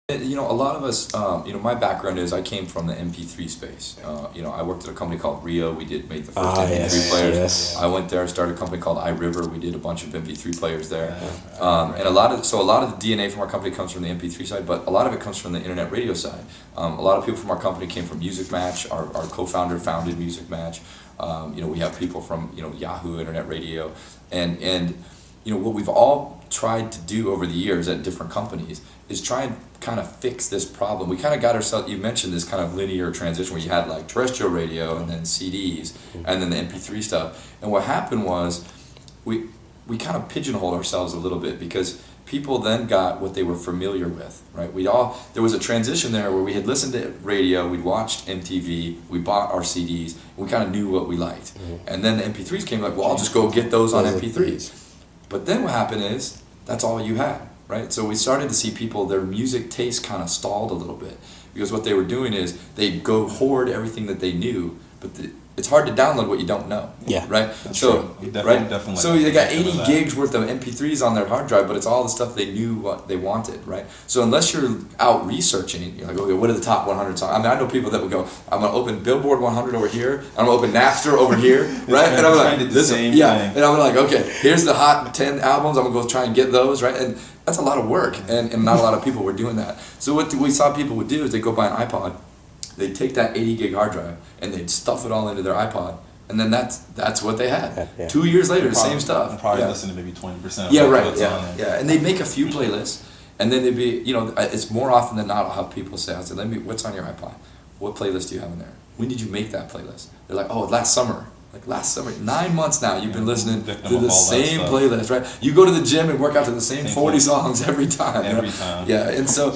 A lot of us, my background is I came from the MP3 space. I worked at a company called Rio. We made the first MP3 players. Yes. I went there, started a company called iRiver. We did a bunch of MP3 players there. And a lot of the DNA from our company comes from the MP3 side, but a lot of it comes from the internet radio side. A lot of people from our company came from Music Match. Our co-founder founded Music Match. We have people from Yahoo Internet Radio, and what we've all tried to do over the years at different companies is try and kind of fix this problem. We kind of got ourselves, you mentioned this kind of linear transition where you had like terrestrial radio and then CDs and then the MP3 stuff. And what happened was we kind of pigeonholed ourselves a little bit because people then got what they were familiar with, right? There was a transition there where we had listened to radio, we'd watched MTV, we bought our CDs, and we kind of knew what we liked. And then the MP3s came like, well, I'll just go get those on MP3s. But then what happened is, that's all you had, right? So we started to see people, their music taste kind of stalled a little bit because what they were doing is they'd go hoard everything that they knew, but it's hard to download what you don't know, right? That's so true. Definitely so they got 80 gigs worth of MP3s on their hard drive, but it's all the stuff they knew what they wanted, right? So unless you're out researching, you're like, okay, what are the top 100 songs? I mean, I know people that would go, I'm gonna open Billboard 100 over here, I'm gonna open Napster over here, right? And I'm like, and I'm like, okay, here's the hot 10 albums, I'm gonna go try and get those, right? And that's a lot of work, and not a lot of people were doing that. So what we saw people would do is they go buy an iPod, they'd take that 80 gig hard drive and they'd stuff it all into their iPod, and then that's what they had. 2 years later, same stuff. Probably listen to maybe 20%. And they'd make a few playlists, and then they'd be, it's more often than not I'll have people say, I said, what's on your iPod? What playlist do you have in there? When did you make that playlist? They're like, oh, last summer. Like last summer, 9 months now, you've been listening to the same playlist, right? You go to the gym and work out to the same 40 songs every time. Every time. Yeah, and so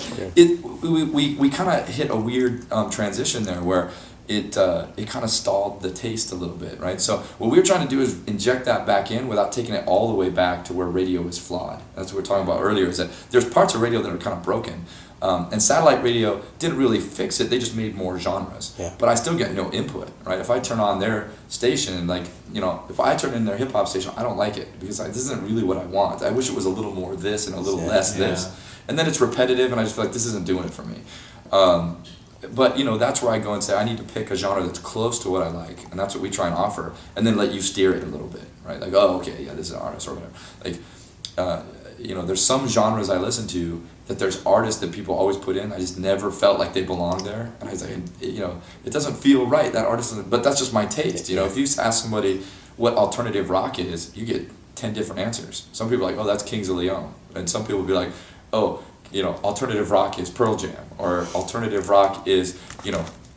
we kind of hit a weird transition there where it kind of stalled the taste a little bit, right? So what we were trying to do is inject that back in without taking it all the way back to where radio is flawed. That's what we were talking about earlier, is that there's parts of radio that are kind of broken. And satellite radio didn't really fix it, they just made more genres. But I still get no input, right? If I turn on their station, if I turn in their hip hop station, I don't like it because this isn't really what I want. I wish it was a little more this and a little less this. And then it's repetitive and I just feel like this isn't doing it for me. But that's where I go and say I need to pick a genre that's close to what I like, and that's what we try and offer, and then let you steer it a little bit, right? Like, oh, okay, yeah, this is an artist or whatever. Like, there's some genres I listen to that there's artists that people always put in. I just never felt like they belonged there, and I was like, it doesn't feel right. That artist, but that's just my taste. If you ask somebody what alternative rock is, you get 10 different answers. Some people are like, oh, that's Kings of Leon, and some people will be like, oh, alternative rock is Pearl Jam, or alternative rock is,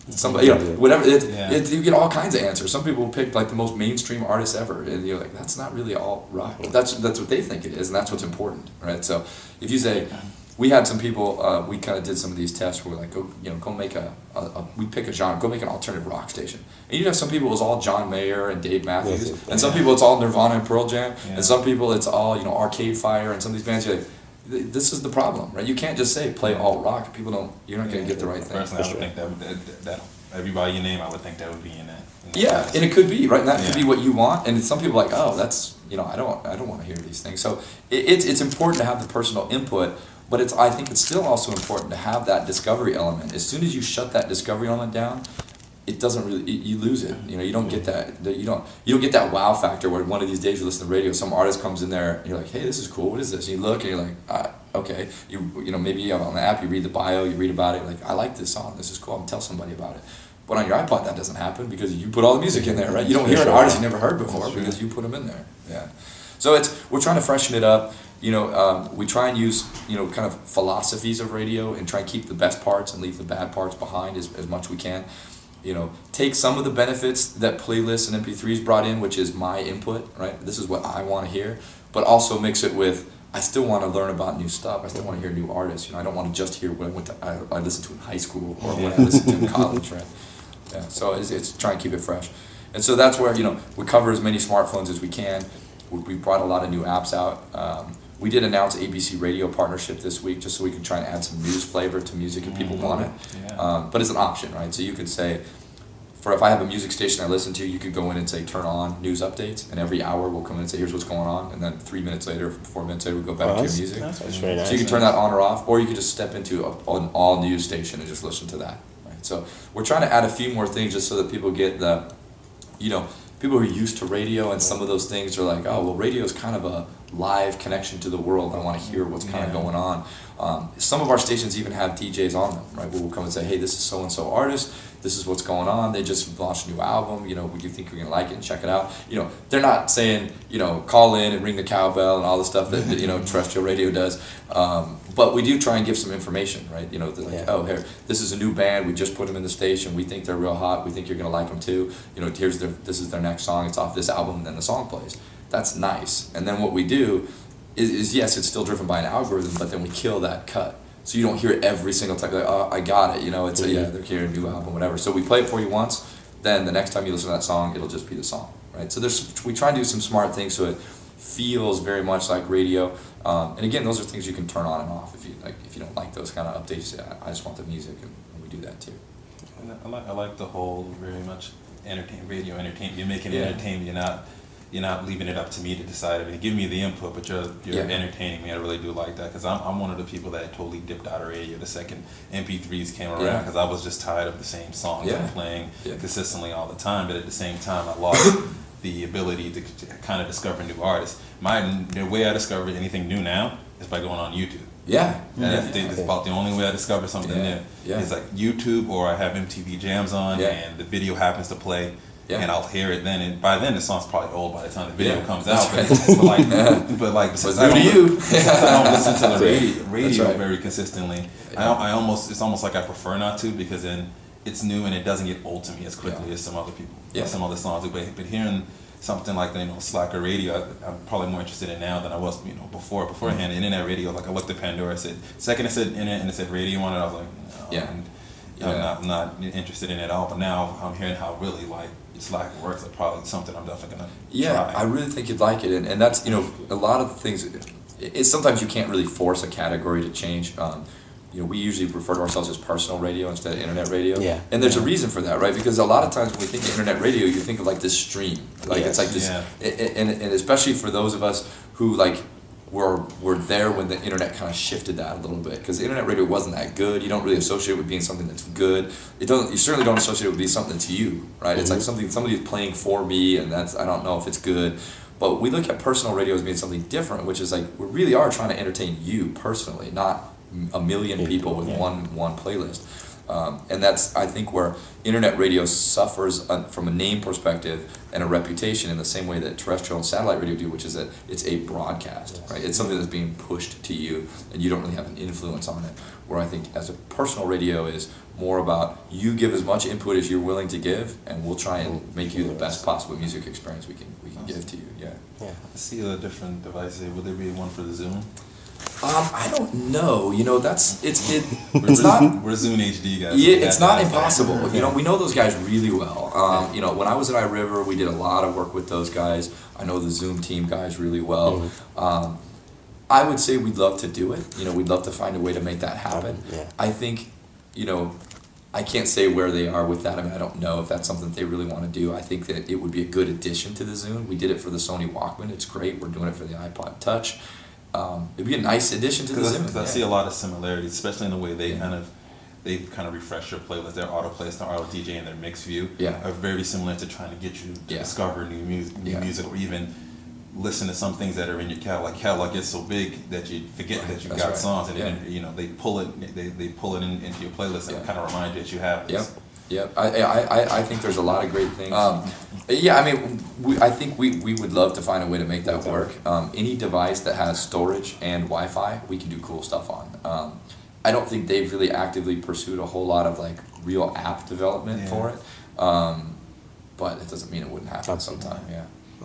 somebody, whatever. You get all kinds of answers. Some people will pick like the most mainstream artists ever, and you're like, that's not really all rock. But that's what they think it is, and that's what's important, right? So if you say, we had some people, we kind of did some of these tests where we're like, go make we pick a genre, go make an alternative rock station. And you'd have some people, it's all John Mayer and Dave Matthews, and some people it's all Nirvana and Pearl Jam, and some people it's all, Arcade Fire, and some of these bands, you're like, this is the problem, right? You can't just say play alt rock. People you're not going to get the right thing. Personally, I would think that everybody you name, I would think that would be in that. And it could be, right? And that could be what you want. And some people are like, oh, that's, I don't want to hear these things. So it's important to have the personal input, but I think it's still also important to have that discovery element. As soon as you shut that discovery element down, it doesn't really, you lose it. You don't get that, you don't get that wow factor where one of these days you listen to the radio, some artist comes in there and you're like, hey, this is cool, what is this? And you look and you're like, okay. Maybe you have on the app, you read the bio, you read about it, like, I like this song, this is cool, I'm gonna tell somebody about it. But on your iPod that doesn't happen because you put all the music in there, right? You don't hear an artist you never heard before because you put them in there. Yeah. So we're trying to freshen it up. We try and use, kind of philosophies of radio and try and keep the best parts and leave the bad parts behind as much we can. Take some of the benefits that playlists and MP3s brought in, which is my input, right? This is what I want to hear, but also mix it with, I still want to learn about new stuff. I still want to hear new artists. I don't want to just hear what I listened to in high school or what I listened to in college, right? Yeah. So it's trying to keep it fresh, and so that's where we cover as many smartphones as we can. We brought a lot of new apps out. We did announce ABC Radio partnership this week just so we can try and add some news flavor to music if people want it. But it's an option, right? So you could say, for if I have a music station I listen to, you could go in and say turn on news updates, and every hour we'll come in and say here's what's going on, and then 3 minutes later, 4 minutes later, we go back to your music. That's very nice. So you can turn that on or off, or you could just step into an all news station and just listen to that. Right? So we're trying to add a few more things just so that people get the, people who are used to radio and some of those things are like, oh, well, radio is kind of a live connection to the world. I want to hear what's kind of going on. Some of our stations even have DJs on them, right? We'll come and say, hey, this is so-and-so artist. This is what's going on. They just launched a new album. Would you think you're going to like it and check it out? They're not saying, call in and ring the cowbell and all the stuff that, terrestrial radio does. But we do try and give some information, right? They're like, oh, here, this is a new band. We just put them in the station. We think they're real hot. We think you're going to like them too. This is their next song. It's off this album, and then the song plays. That's nice. And then what we do is yes, it's still driven by an algorithm, but then we kill that cut. So you don't hear it every single time. Like, oh, I got it. It's they're hearing a new album, whatever. So we play it for you once. Then the next time you listen to that song, it'll just be the song, right? So we try and do some smart things so it feels very much like radio. And again, those are things you can turn on and off if you like. If you don't like those kind of updates, I just want the music, and we do that too. And I like the whole very much radio entertainment. You're making it entertainment. You're not leaving it up to me to decide. I mean, give me the input, but you're entertaining me. I really do like that, because I'm one of the people that totally dipped out of radio the second MP3s came around, because I was just tired of the same songs I'm playing consistently all the time. But at the same time, I lost the ability to kind of discover new artists. The way I discover anything new now is by going on YouTube. That's about the only way I discover something new. It's like YouTube, or I have MTV Jams on, and the video happens to play. And I'll hear it then, and by then the song's probably old by the time the video comes out. But since I don't listen to the radio very consistently, it's almost like I prefer not to, because then it's new and it doesn't get old to me as quickly as some other people, some other songs do. But hearing something like Slacker radio, I'm probably more interested in now than I was beforehand. Internet radio, like I looked at Pandora, second it said internet and it said radio on it, I was like, I'm not interested in it at all. But now I'm hearing how really Slacker works. It's probably something I'm definitely gonna try. I really think you'd like it, and that's a lot of the things. It's sometimes you can't really force a category to change. We usually refer to ourselves as personal radio instead of internet radio. And there's a reason for that, right? Because a lot of times when we think of internet radio, you think of like this stream, it's like this, and especially for those of us who were there when the internet kind of shifted that a little bit, because the internet radio wasn't that good. You don't really associate it with being something that's good. You certainly don't associate it with being something to you, right? It's like somebody's playing for me, and I don't know if it's good. But we look at personal radio as being something different, which is like we really are trying to entertain you personally, not a million people with one playlist. And that's, I think, where internet radio suffers from a name perspective and a reputation in the same way that terrestrial and satellite radio do, which is that it's a broadcast, right? It's something that's being pushed to you, and you don't really have an influence on it. Where I think as a personal radio is more about you give as much input as you're willing to give, and we'll try and make you the best possible music experience we can give to you. I see the different devices. Would there be one for the Zoom? I don't know. It's not. We're Zoom HD guys. Yeah, it's not impossible. We know those guys really well. When I was at iRiver, we did a lot of work with those guys. I know the Zoom team guys really well. I would say we'd love to do it. We'd love to find a way to make that happen. I think, I can't say where they are with that. I mean, I don't know if that's something that they really want to do. I think that it would be a good addition to the Zoom. We did it for the Sony Walkman. It's great. We're doing it for the iPod Touch. It'd be a nice addition to the Zoom. Because I see a lot of similarities, especially in the way they kind of refresh your playlist. Their auto playlist, their auto DJ, and their mix view are very similar to trying to get you to discover new music, or even listen to some things that are in your catalog. Catalog gets so big that you forget that you've got songs, and they pull it into your playlist and kind of remind you that you have this. I think there's a lot of great things. I think we would love to find a way to make that work. Any device that has storage and Wi-Fi, we can do cool stuff on. I don't think they've really actively pursued a whole lot of real app development for it. But it doesn't mean it wouldn't happen sometime.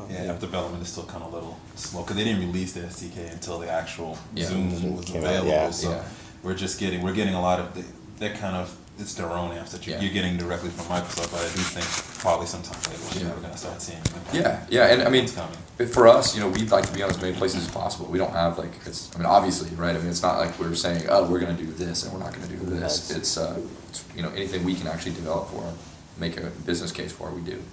App development is still kind of a little slow, because they didn't release the SDK until the actual Zoom was available. So we're getting a lot of they're kind of. It's their own apps that you're getting directly from Microsoft, but I do think probably sometime later we're going to start seeing it. And I mean, for us, we'd like to be on as many places as possible. We don't have obviously, right? I mean, it's not like we're saying, oh, we're going to do this and we're not going to do this. It's anything we can actually develop for them. make a business case for, we do.